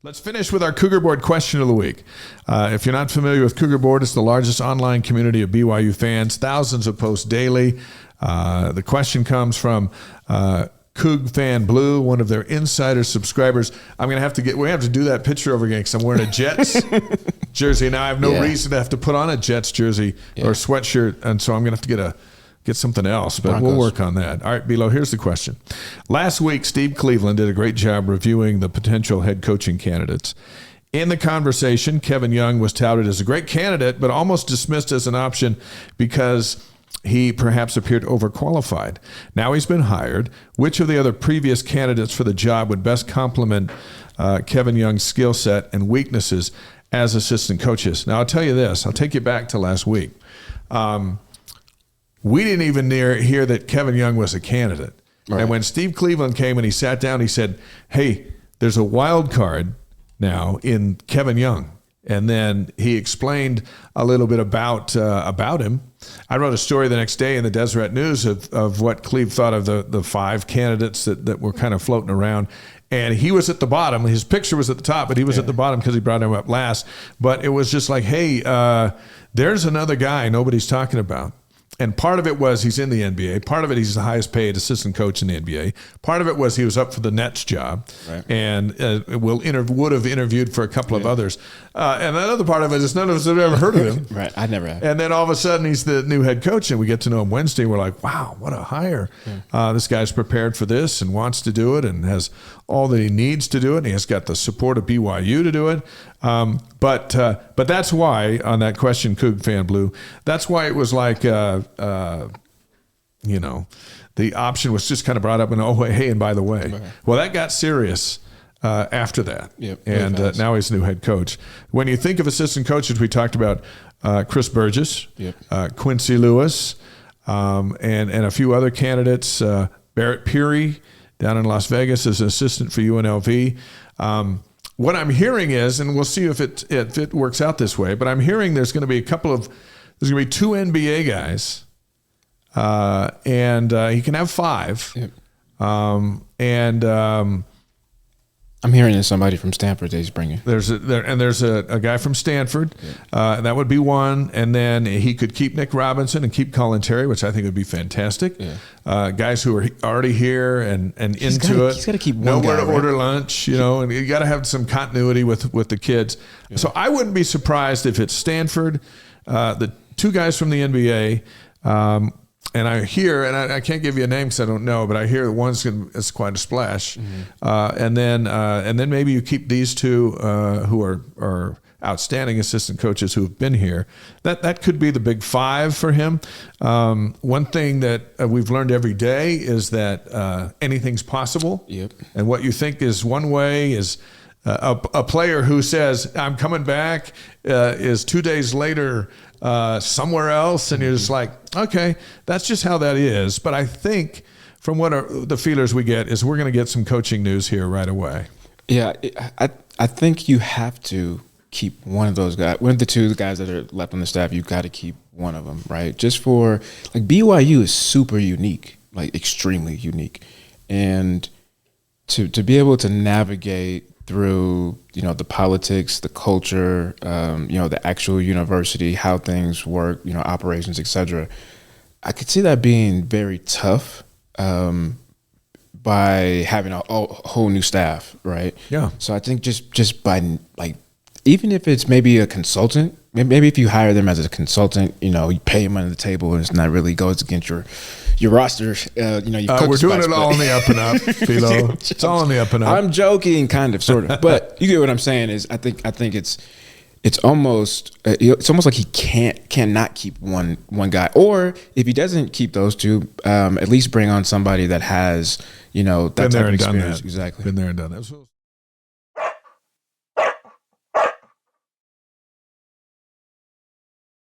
Let's finish with our CougarBoard question of the week. If you're not familiar with CougarBoard, it's the largest online community of BYU fans, thousands of posts daily. The question comes from Coug Fan Blue, one of their insider subscribers. We have to do that picture over again because I'm wearing a Jets jersey. Now I have no reason to have to put on a Jets jersey or sweatshirt, and so I'm going to have to get something else, but Broncos. We'll work on that. All right, Bilo, here's the question. Last week, Steve Cleveland did a great job reviewing the potential head coaching candidates. In the conversation, Kevin Young was touted as a great candidate, but almost dismissed as an option because he perhaps appeared overqualified. Now he's been hired. Which of the other previous candidates for the job would best complement Kevin Young's skill set and weaknesses as assistant coaches? Now, I'll tell you this. I'll take you back to last week. We didn't even hear that Kevin Young was a candidate. Right. And when Steve Cleveland came and he sat down, he said, hey, there's a wild card now in Kevin Young. And then he explained a little bit about him. I wrote a story the next day in the Deseret News of what Cleve thought of the five candidates that were kind of floating around. And he was at the bottom. His picture was at the top, but he was at the bottom because he brought him up last. But it was just like, hey, there's another guy nobody's talking about. And part of it was he's in the NBA. Part of it, he's the highest paid assistant coach in the NBA. Part of it was he was up for the Nets job, and would have interviewed for a couple of others. And that other part of it is none of us have ever heard of him. Right, I never have. And then all of a sudden he's the new head coach, and we get to know him Wednesday. We're like, wow, what a hire. This guy's prepared for this and wants to do it and has all that he needs to do it. And he has got the support of BYU to do it. But that's why, on that question, Coug Fan Blue, that's why it was like, the option was just kind of brought up and, hey, and by the way. Well, that got serious after that. And now he's the new head coach. When you think of assistant coaches, we talked about Chris Burgess, Quincy Lewis, and a few other candidates. Barrett Peary down in Las Vegas as an assistant for UNLV. What I'm hearing is, and we'll see if it works out this way, but I'm hearing there's going to be there's going to be two NBA guys, and he can have five. I'm hearing there's somebody from Stanford that he's bringing. There's a guy from Stanford. That would be one. And then he could keep Nick Robinson and keep Colin Terry, which I think would be fantastic. Guys who are already here and into it. He's got to keep one nowhere guy, to order lunch, and you got to have some continuity with the kids. So I wouldn't be surprised if it's Stanford, the two guys from the NBA, and I hear, and I can't give you a name because I don't know, but I hear it's quite a splash. And then maybe you keep these two who are outstanding assistant coaches who have been here. That could be the big five for him. One thing that we've learned every day is that anything's possible. And what you think is one way is a player who says, I'm coming back, is 2 days later somewhere else, and you're just like, okay, that's just how that is. But I think from what the feelers we get is we're going to get some coaching news here right away. I think you have to keep one of those guys. One of the two guys that are left on the staff, you got to keep one of them, right? Just for, BYU is super unique, extremely unique. And to be able to navigate through, the politics, the culture, the actual university, how things work, operations, etc. I could see that being very tough by having a whole new staff, right? Yeah. So I think just by even if it's maybe a consultant, maybe if you hire them as a consultant, you pay them under the table and it's not really goes against your roster. We're doing it all on the up and up, Philo. It's all on the up and up. I'm joking, kind of, sort of, but you get what I'm saying. Is I think it's almost like he cannot keep one guy, or if he doesn't keep those two, at least bring on somebody that has that type of experience. Exactly, been there and done that.